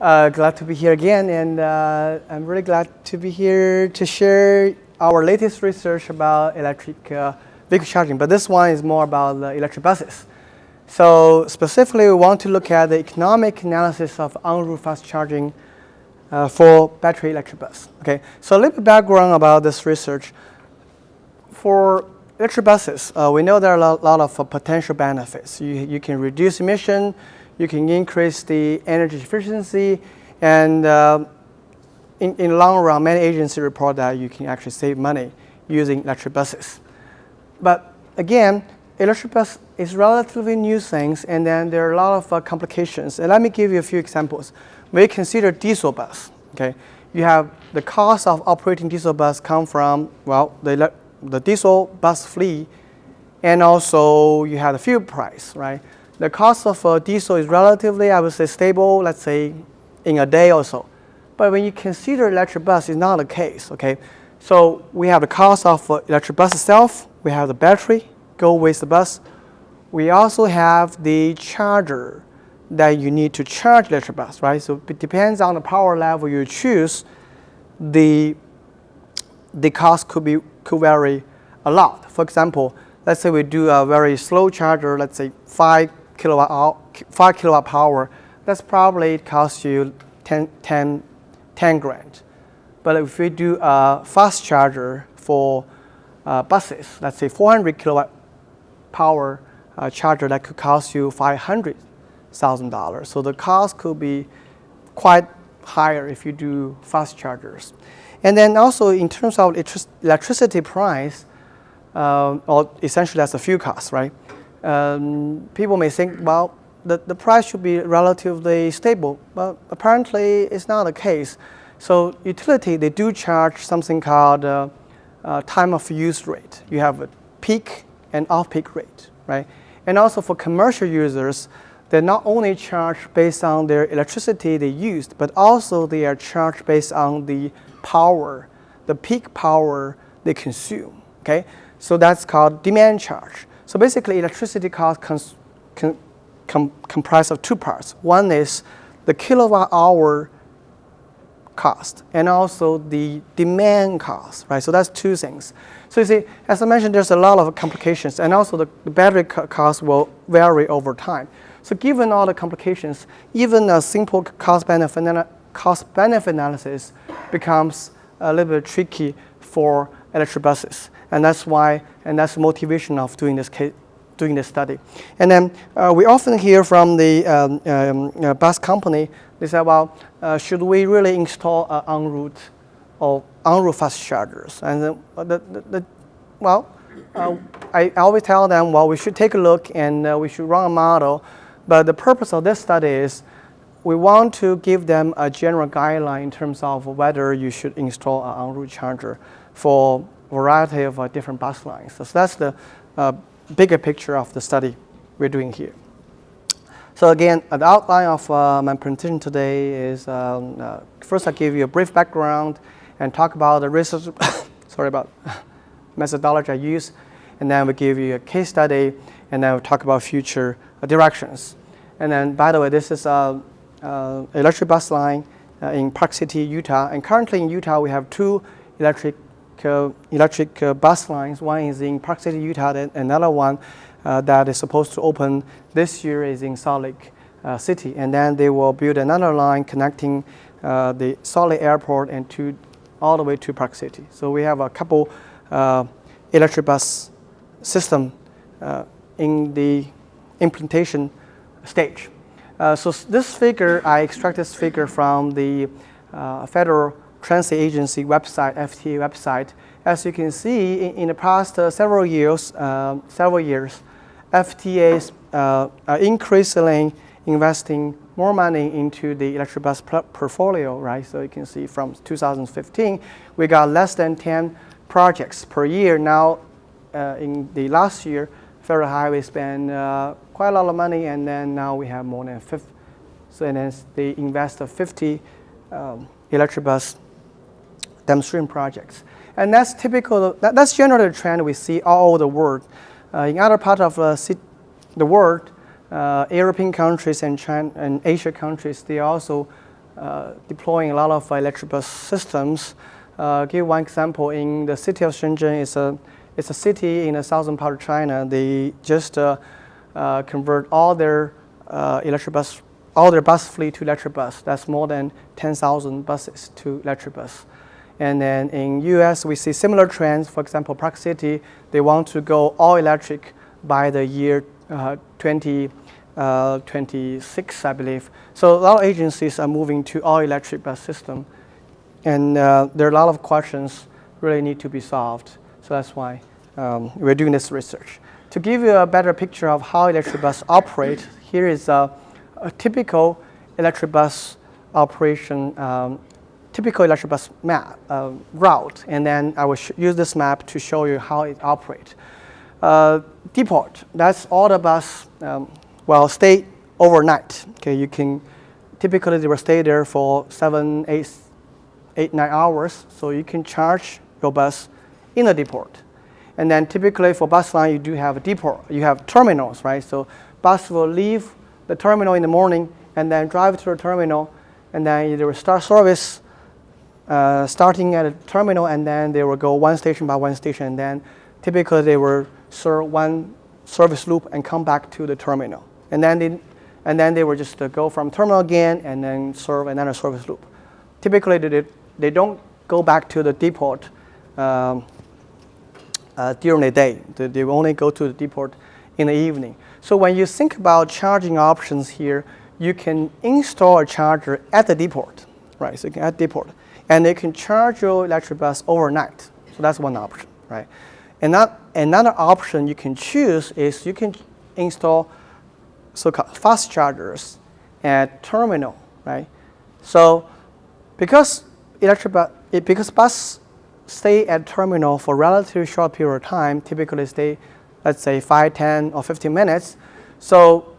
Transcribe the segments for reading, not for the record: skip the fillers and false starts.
Glad to be here again, and I'm really glad to be here to share our latest research about electric vehicle charging. But this one is more about the electric buses. So specifically, we want to look at the economic analysis of en route fast charging for battery electric bus. Okay, so a little bit background about this research. For electric buses, we know there are a lot of potential benefits. You can reduce emission, you can increase the energy efficiency, and in the long run, many agencies report that you can actually save money using electric buses. But again, electric bus is relatively new things, and then there are a lot of complications. And let me give you a few examples. We consider diesel bus. Okay, you have the cost of operating diesel bus come from the diesel bus fleet, and also you have the fuel price, right? The cost of diesel is relatively, I would say, stable, let's say, in a day or so. But when you consider electric bus, it's not the case, okay? So we have the cost of electric bus itself, we have the battery, go with the bus. We also have the charger that you need to charge electric bus, right? So it depends on the power level you choose, the cost could vary a lot. For example, let's say we do a very slow charger, let's say 5 kilowatt power, that's probably costs you 10 grand. But if we do a fast charger for buses, let's say 400 kilowatt power charger, that could cost you $500,000. So the cost could be quite higher if you do fast chargers. And then also in terms of electricity price, or essentially that's the fuel cost, right? People may think, well, the price should be relatively stable, but apparently it's not the case. So utility, they do charge something called time of use rate. You have a peak and off-peak rate, right? And also for commercial users, they not only charge based on their electricity they used, but also they are charged based on the power, the peak power they consume, okay? So that's called demand charge. So basically, electricity cost comprised of two parts. One is the kilowatt hour cost, and also the demand cost, right? So that's two things. So you see, as I mentioned, there's a lot of complications, and also the battery cost will vary over time. So given all the complications, even a simple cost-benefit analysis becomes a little bit tricky for electric buses. And that's why, and that's the motivation of doing this study. And then we often hear from the bus company, they say, well, should we really install en route or en route fast chargers? And I always tell them, well, we should take a look and we should run a model. But the purpose of this study is we want to give them a general guideline in terms of whether you should install an en route charger for a variety of different bus lines. So that's the bigger picture of the study we're doing here. So again, the outline of my presentation today is first I'll give you a brief background and talk about the research, methodology I use, and then we'll give you a case study, and then we'll talk about future directions. And then, by the way, this is an electric bus line in Park City, Utah. And currently in Utah, we have two electric bus lines. One is in Park City, Utah, and another one that is supposed to open this year is in Salt Lake City. And then they will build another line connecting the Salt Lake Airport and all the way to Park City. So we have a couple electric bus system in the implementation stage. So this figure, I extract this figure from the Federal Transit Agency website, FTA website. As you can see, in the past several years, FTAs are increasingly investing more money into the electric bus portfolio, right? So you can see from 2015, we got less than 10 projects per year. Now, in the last year, Federal Highway spent quite a lot of money, and then now we have more than 50. So and then they invest 50 electric bus demonstration projects. And that's typical, that's generally the trend we see all over the world. In other parts of the world, European countries and China and Asia countries, they also deploying a lot of electric bus systems. Give one example. In the city of Shenzhen, it's a city in the southern part of China. They just convert all their bus fleet to electric bus. That's more than 10,000 buses to electric bus. And then in US, we see similar trends. For example, Park City, they want to go all electric by the year 2026, I believe. So a lot of agencies are moving to all electric bus system. And there are a lot of questions really need to be solved. So that's why we're doing this research. To give you a better picture of how electric bus operate, here is a typical electric bus operation, typical electric bus map route, and then I will use this map to show you how it operates. Depot, that's all the bus stay overnight. Okay, you can typically they will stay there for 7, 8, 9 hours, so you can charge your bus in the depot. And then typically for bus line, you do have a depot, you have terminals, right? So bus will leave the terminal in the morning and then drive to the terminal, and then they will start service starting at a terminal, and then they will go one station by one station, and then typically they will serve one service loop and come back to the terminal. And then they will just go from terminal again and then serve another service loop. Typically they don't go back to the depot during the day. They will only go to the depot in the evening. So when you think about charging options here, you can install a charger at the depot, right? So you can at depot, and they can charge your electric bus overnight. So that's one option, right? And another option you can choose is you can install so-called fast chargers at terminal, right? So because bus stay at terminal for a relatively short period of time, typically stay, let's say 5, 10, or 15 minutes. So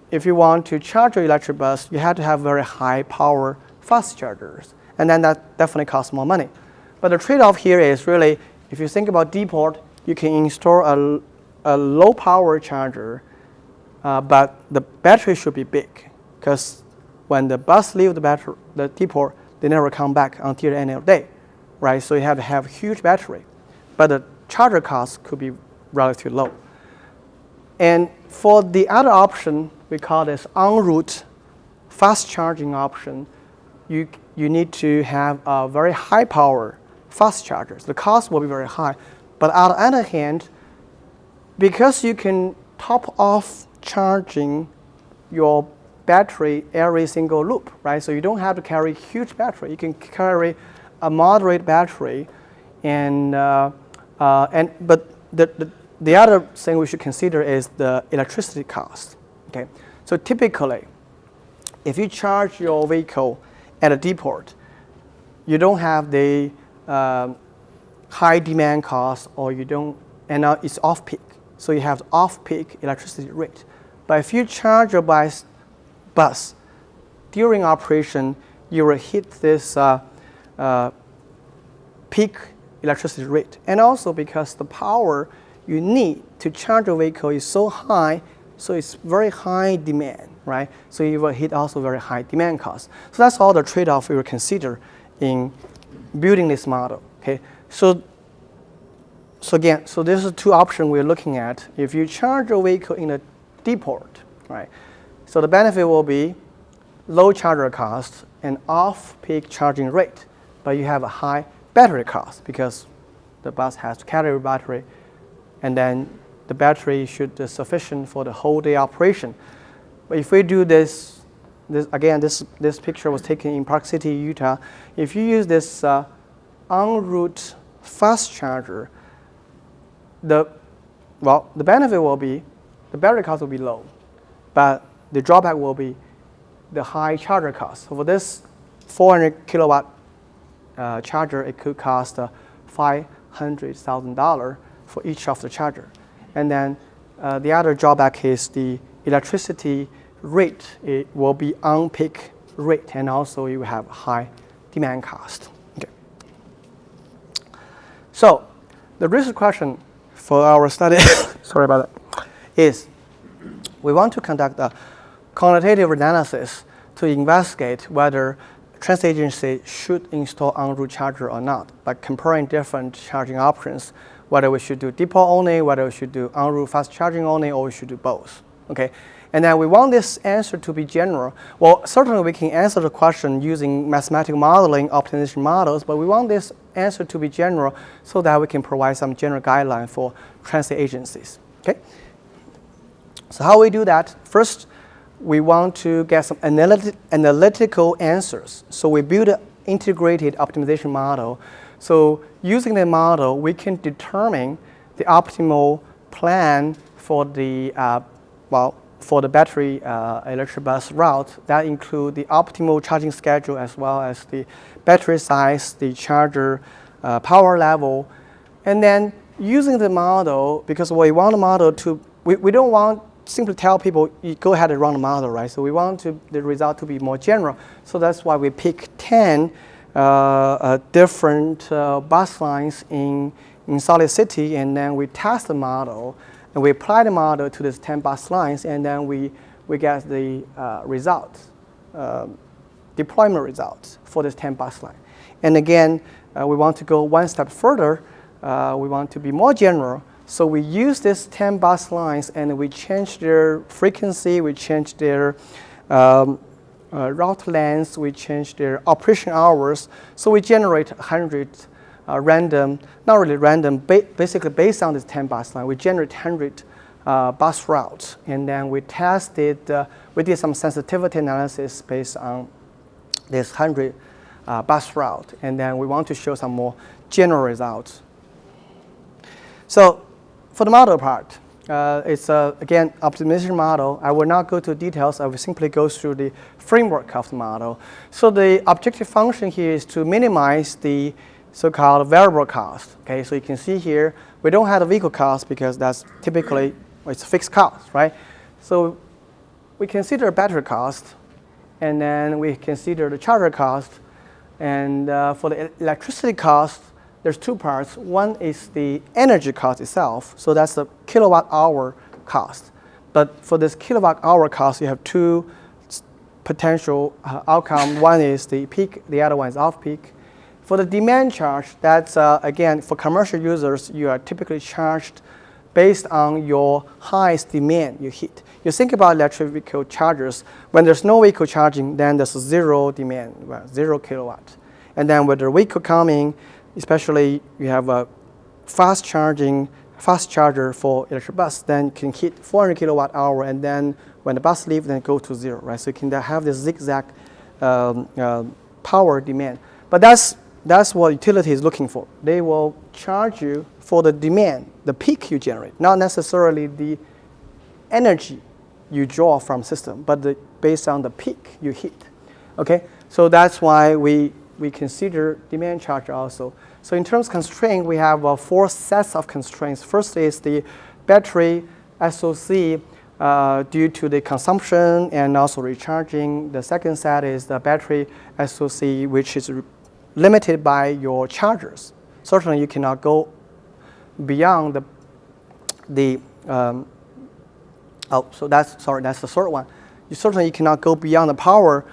if you want to charge your electric bus, you have to have very high power fast chargers. And then that definitely costs more money. But the trade-off here is really, if you think about depot, you can install a low power charger, but the battery should be big, because when the bus leaves the depot, they never come back until the end of the day, right? So you have to have a huge battery, but the charger cost could be relatively low. And for the other option, we call this en route fast charging option. You need to have a very high power fast chargers. The cost will be very high, but on the other hand, because you can top off charging your battery every single loop, right? So you don't have to carry huge battery. You can carry a moderate battery, but the other thing we should consider is the electricity cost. Okay, so typically, if you charge your vehicle at a depot, you don't have the high demand cost, or you don't, and now it's off peak, so you have off peak electricity rate. But if you charge your bus during operation, you will hit this peak electricity rate. And also because the power you need to charge your vehicle is so high, so it's very high demand, right? So you will hit also very high demand costs. So that's all the trade-off we will consider in building this model, okay? So this is two options we're looking at. If you charge your vehicle in a depot, right? So the benefit will be low charger cost and off-peak charging rate, but you have a high battery cost because the bus has to carry a battery, and then the battery should be sufficient for the whole day operation. But if we do this picture was taken in Park City, Utah. If you use this en route fast charger, the benefit will be the battery cost will be low, but the drawback will be the high charger cost. So for this 400 kilowatt charger, it could cost $500,000 for each of the charger. And then the other drawback is the electricity rate. It will be on peak rate, and also you will have high demand cost. Okay. So the research question for our study, sorry about that, is we want to conduct a quantitative analysis to investigate whether transit agency should install en route charger or not, by comparing different charging options, whether we should do depot only, whether we should do en route fast charging only, or we should do both. Okay, and then we want this answer to be general. Well, certainly we can answer the question using mathematical modeling, optimization models, but we want this answer to be general so that we can provide some general guideline for transit agencies. Okay, so how we do that? First, we want to get some analytical answers. So we build an integrated optimization model. So using the model, we can determine the optimal plan for the for the battery electric bus route. That include the optimal charging schedule as well as the battery size, the charger power level, and then using the model, because we want the model to, we don't want simply tell people, you go ahead and run the model, right? So we want the result to be more general. So that's why we pick 10 different bus lines in Solid City, and then we test the model, and we apply the model to these 10 bus lines, and then we get the results, deployment results for this 10 bus line. And again, we want to go one step further. We want to be more general. So we use these 10 bus lines and we change their frequency, we change their route lengths, we change their operation hours. So we generate 100 random, not really random, basically based on this 10 bus line, we generate 100 bus routes. And then we tested, we did some sensitivity analysis based on this 100 bus route. And then we want to show some more general results. So for the model part, it's again optimization model. I will not go to details. I will simply go through the framework of the model. So the objective function here is to minimize the so-called variable cost. Okay, so you can see here we don't have a vehicle cost because that's typically it's a fixed cost, right? So we consider battery cost, and then we consider the charger cost, and for the electricity cost, there's two parts. One is the energy cost itself, so that's the kilowatt hour cost. But for this kilowatt hour cost, you have two potential outcomes. One is the peak, the other one is off peak. For the demand charge, that's again, for commercial users, you are typically charged based on your highest demand you hit. You think about electric vehicle chargers, when there's no vehicle charging, then there's zero demand, well, 0 kilowatt. And then with the vehicle coming, especially you have a fast charger for electric bus, then can hit 400 kilowatt hour, and then when the bus leaves, then go to 0, right? So you can have this zigzag power demand. But that's what utility is looking for. They will charge you for the demand, the peak you generate, not necessarily the energy you draw from system, but based on the peak you hit. Okay, so that's why we consider demand charge also. So in terms of constraint, we have 4 sets of constraints. First is the battery SOC due to the consumption and also recharging. The second set is the battery SOC, which is limited by your chargers. Certainly you cannot go beyond so that's the third one. You cannot go beyond the power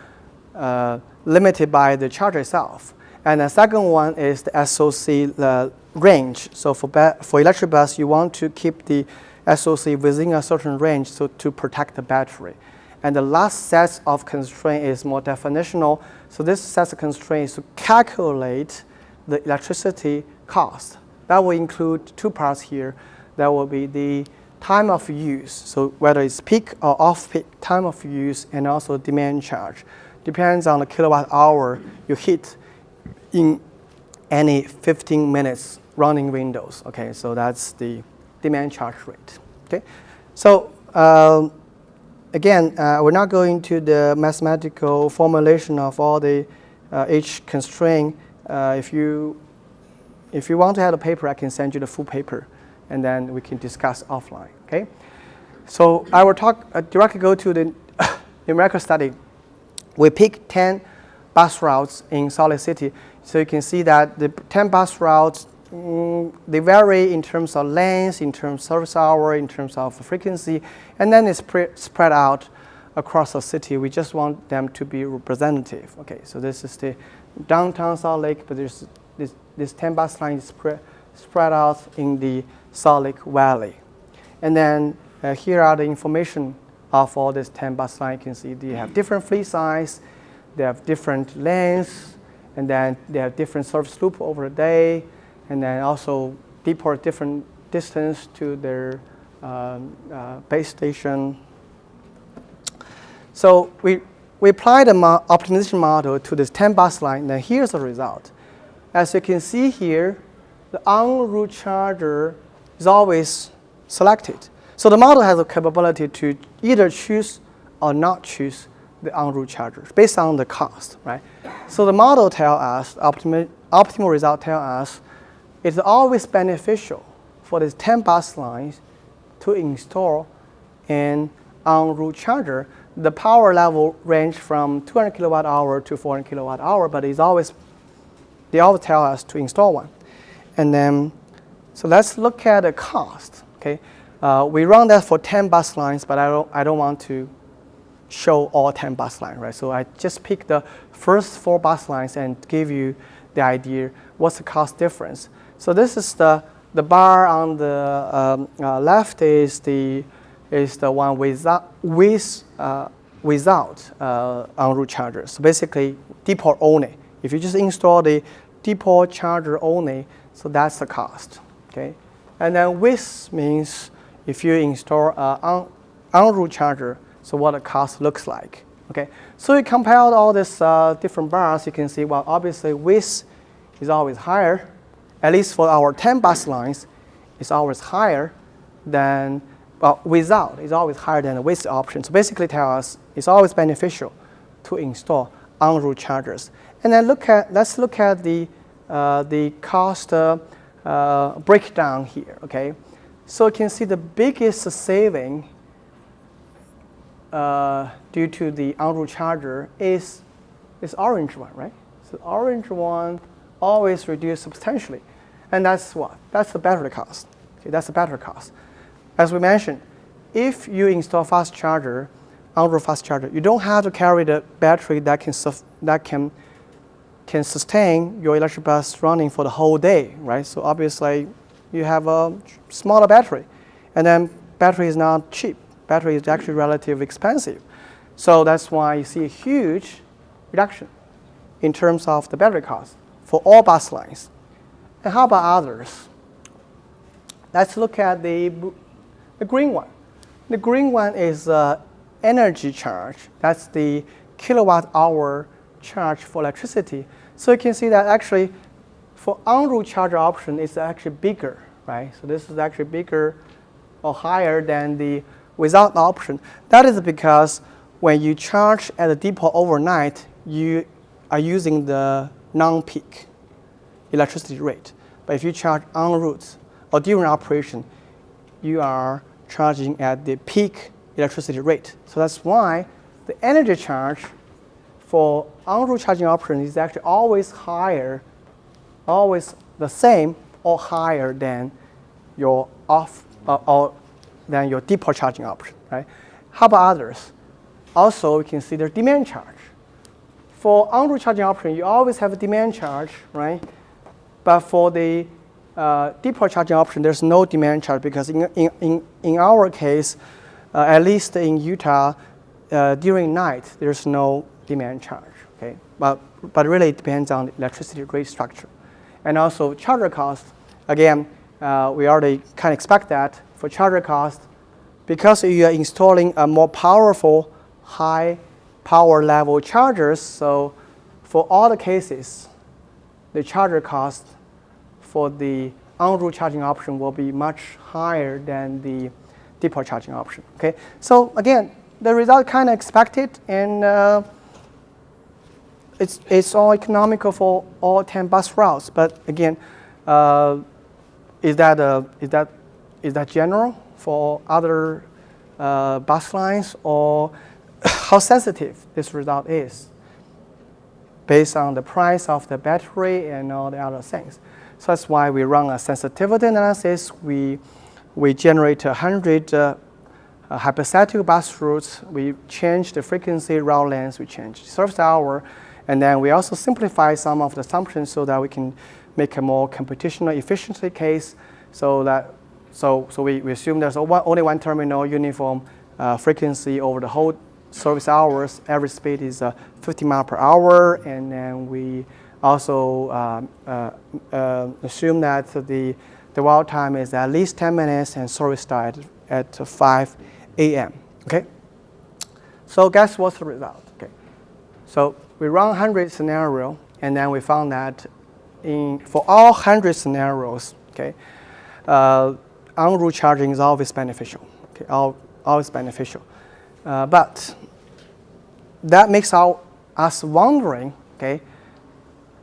limited by the charger itself. And the second one is the SOC range. So for electric bus, you want to keep the SOC within a certain range so to protect the battery. And the last set of constraint is more definitional. So this set of constraints to calculate the electricity cost. That will include 2 parts here. That will be the time of use, so whether it's peak or off-peak time of use, and also demand charge. Depends on the kilowatt hour you hit in any 15 minutes running windows. Okay, so that's the demand charge rate. Okay, so again, we're not going to the mathematical formulation of all the each constraint. If you want to have a paper, I can send you the full paper, and then we can discuss offline. Okay, so I will directly go to the numerical study. We picked 10 bus routes in Solid City. So you can see that the 10 bus routes, they vary in terms of length, in terms of service hour, in terms of frequency, and then it's spread out across the city. We just want them to be representative. Okay, so this is the downtown Salt Lake, but there's this 10 bus lines spread out in the Salt Lake Valley. And then here are the information of all these 10 bus lines. You can see they have different fleet size, they have different lengths, and then they have different service loop over the day, and then also deport different distance to their base station. So we applied the optimization model to this 10 bus line, and here's the result. As you can see here, the en route charger is always selected. So the model has a capability to either choose or not choose the en route charger based on the cost, right? So the model tells us, optimal result tells us, it's always beneficial for these 10 bus lines to install an en route charger. The power level range from 200 kilowatt hour to 400 kilowatt hour, but they always tell us to install one. And then, so let's look at the cost. Okay, we run that for 10 bus lines, but I don't want to show all 10 bus lines, right? So I just pick the first 4 bus lines and give you the idea what's the cost difference. So this is the bar on the left is the one without en route charger. So basically depot only. If you just install the depot charger only, so that's the cost. Okay, and then with means if you install en route charger, so what the cost looks like. Okay, so we compiled all these different bars. You can see, well, obviously with is always higher, at least for our 10 bus lines, it's always higher than, well, without is always higher than the with option. So basically tell us it's always beneficial to install en route chargers. And then let's look at the cost breakdown here. Okay, so you can see the biggest saving due to the en route charger is this orange one, right? So the orange one always reduced substantially, and that's what? That's the battery cost. Okay, that's the battery cost. As we mentioned, if you install fast charger, en route fast charger, you don't have to carry the battery that can sustain your electric bus running for the whole day, right? So obviously, you have a smaller battery, and then battery is not cheap. Battery is actually relatively expensive. So that's why you see a huge reduction in terms of the battery cost for all bus lines. And how about others? Let's look at the green one. The green one is energy charge. That's the kilowatt hour charge for electricity. So you can see that actually for en route charger option, it's actually bigger, right? So this is actually bigger or higher than the without option. That is because when you charge at the depot overnight, you are using the non-peak electricity rate. But if you charge en route or during operation, you are charging at the peak electricity rate. So that's why the energy charge for en route charging option is actually always higher, always the same or higher than your than your depot charging option, right? How about others? Also, we can see their demand charge. For en route charging option, you always have a demand charge, right? But for the depot charging option, there's no demand charge because in our case, at least in Utah, during night, there's no demand charge, okay? But really it depends on the electricity rate structure. And also charger cost, again, we already kind of expect that for charger cost, because you are installing a more powerful, high power level chargers, so for all the cases, the charger cost for the en route charging option will be much higher than the depot charging option. Okay, so again, the result kind of expected, and it's all economical for all 10 bus routes. But again, is that general for other bus lines, or how sensitive this result is based on the price of the battery and all the other things? So that's why we run a sensitivity analysis. We generate 100 hypothetical bus routes, we change the frequency, route length, we change service hour, and then we also simplify some of the assumptions so that we can make a more computational efficiency case. So we assume there's only one terminal, uniform frequency over the whole service hours. Average speed is 50 miles per hour, and then we also assume that the dwell time is at least 10 minutes and service start at 5 a.m. Okay. So guess what's the result? Okay. So we run 100 scenario, and then we found that for all 100 scenarios, okay, en route charging is always beneficial. Okay, always beneficial. But that makes us wondering, okay,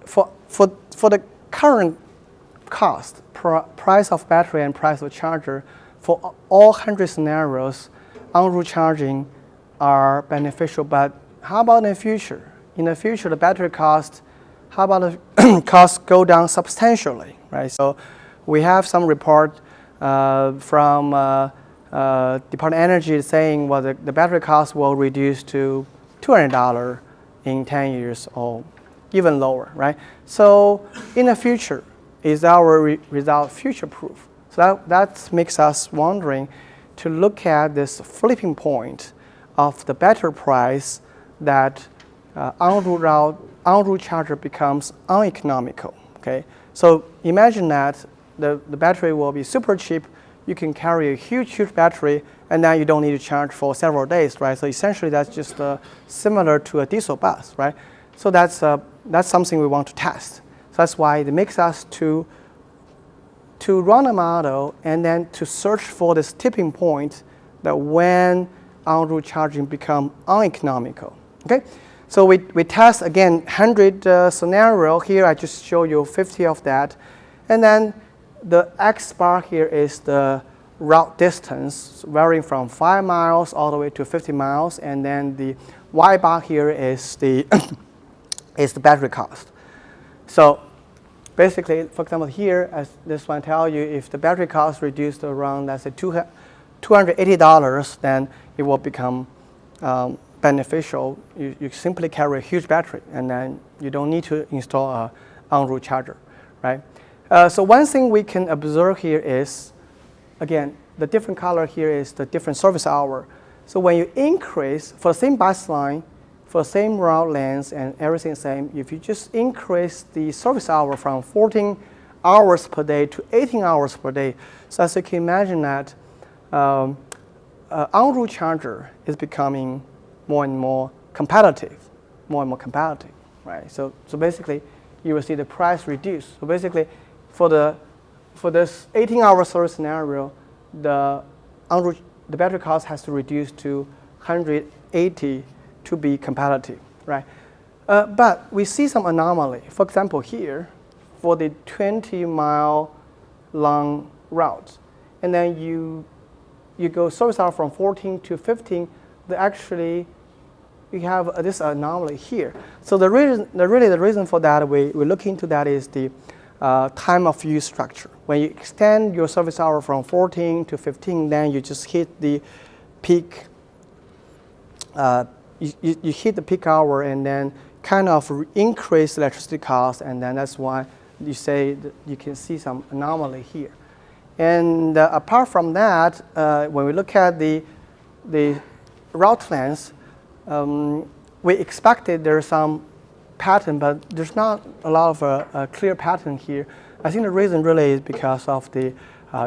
for the current cost, price of battery and price of charger, for all 100 scenarios, en route charging are beneficial. But how about in the future? In the future, the battery cost, how about the costs go down substantially, right? So we have some report from Department of Energy saying, well, the battery cost will reduce to $200 in 10 years or even lower, right? So in the future, is our result future-proof? So that makes us wondering to look at this flipping point of the battery price that en route charger becomes uneconomical, okay? So imagine that the battery will be super cheap. You can carry a huge battery, and then you don't need to charge for several days, right? So essentially, that's just similar to a diesel bus, right? So that's something we want to test. So that's why it makes us to run a model and then to search for this tipping point that when en route charging become uneconomical, okay? So we test again 100 scenario here. I just show you 50 of that, and then the X bar here is the route distance, varying from 5 miles all the way to 50 miles, and then the Y bar here is the is the battery cost. So basically, for example, here, as this one tells you, if the battery cost reduced around, let's say, $280, then it will become beneficial. You simply carry a huge battery, and then you don't need to install a en route charger, right? So one thing we can observe here is, again, the different color here is the different service hour. So when you increase, for the same bus line, for the same route length and everything the same, if you just increase the service hour from 14 hours per day to 18 hours per day, so as you can imagine that en route charger is becoming more and more competitive, right? So basically, you will see the price reduce. So basically, for this 18-hour service scenario, the battery cost has to reduce to 180 to be competitive, right? But we see some anomaly. For example, here, for the 20-mile long route, and then you go service hour from 14 to 15, you have this anomaly here. So the reason for that, we look into that is the time of use structure. When you extend your service hour from 14 to 15, then you just hit the peak. You hit the peak hour and then kind of increase electricity cost, and then that's why you say that you can see some anomaly here. And apart from that, when we look at the route length, we expected there's some pattern, but there's not a lot of a clear pattern here. I think the reason really is because of the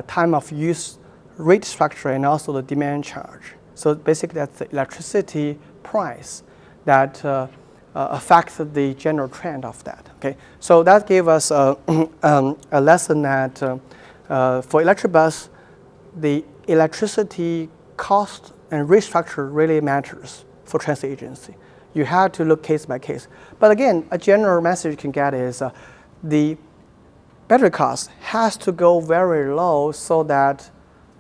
time of use rate structure and also the demand charge. So basically, that's the electricity price that affects the general trend of that. Okay, so that gave us a lesson that for electric bus, the electricity cost and rate structure really matters for transit agency. You have to look case by case. But again, a general message you can get is the battery cost has to go very low so that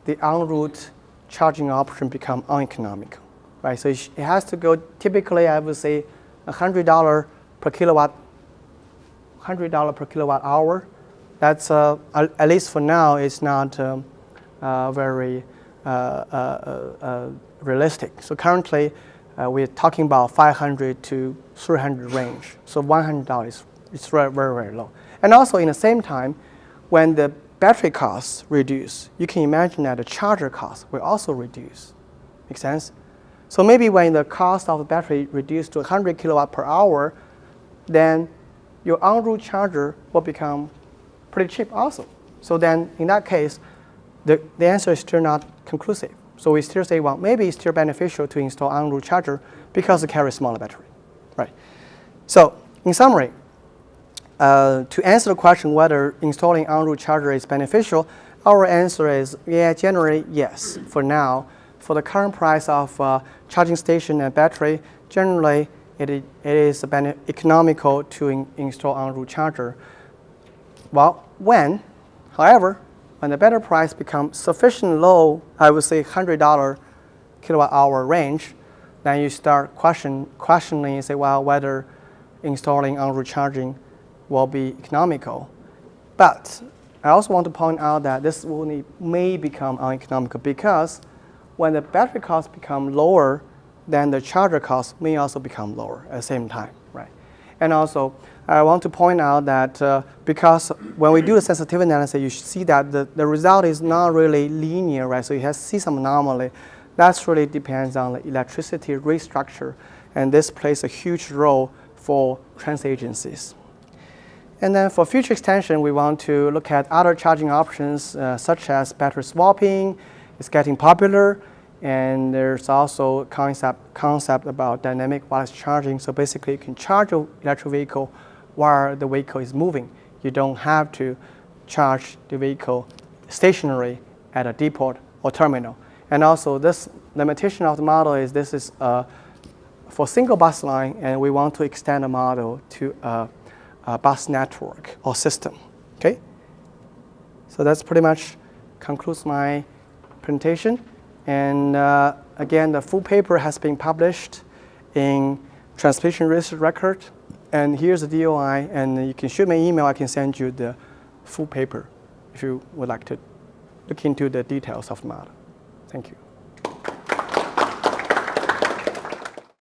the en route charging option become uneconomical, right? So it has to go, typically I would say $100 per kilowatt hour. That's, at least for now, it's not very realistic. So currently, we're talking about 500 to 300 range. So $100 is very, very, very low. And also, in the same time, when the battery costs reduce, you can imagine that the charger costs will also reduce. Make sense? So maybe when the cost of the battery reduced to 100 kilowatt per hour, then your en route charger will become pretty cheap also. So then, in that case, the answer is still not conclusive. So we still say, well, maybe it's still beneficial to install en route charger because it carries smaller battery, right? So in summary, to answer the question whether installing en route charger is beneficial, our answer is, yeah, generally yes. For now, for the current price of charging station and battery, generally it is economical to install en route charger. Well, however, when the battery price becomes sufficiently low, I would say $100 kilowatt hour range, then you start questioning and say, well, whether installing en route charging will be economical. But I also want to point out that this may become uneconomical because when the battery costs become lower, then the charger costs may also become lower at the same time, right? And also, I want to point out that because when we do the sensitivity analysis, you see that the result is not really linear, right? So you see some anomaly. That really depends on the electricity rate structure, and this plays a huge role for transit agencies. And then for future extension, we want to look at other charging options, such as battery swapping. It's getting popular. And there's also concept about dynamic wireless charging. So basically, you can charge your electric vehicle while the vehicle is moving. You don't have to charge the vehicle stationary at a depot or terminal. And also, this limitation of the model is this is for single bus line, and we want to extend the model to a bus network or system. Okay. So that's pretty much concludes my presentation. And again, the full paper has been published in Transportation Research Record. And here's the DOI, and you can shoot me an email. I can send you the full paper if you would like to look into the details of the model. Thank you.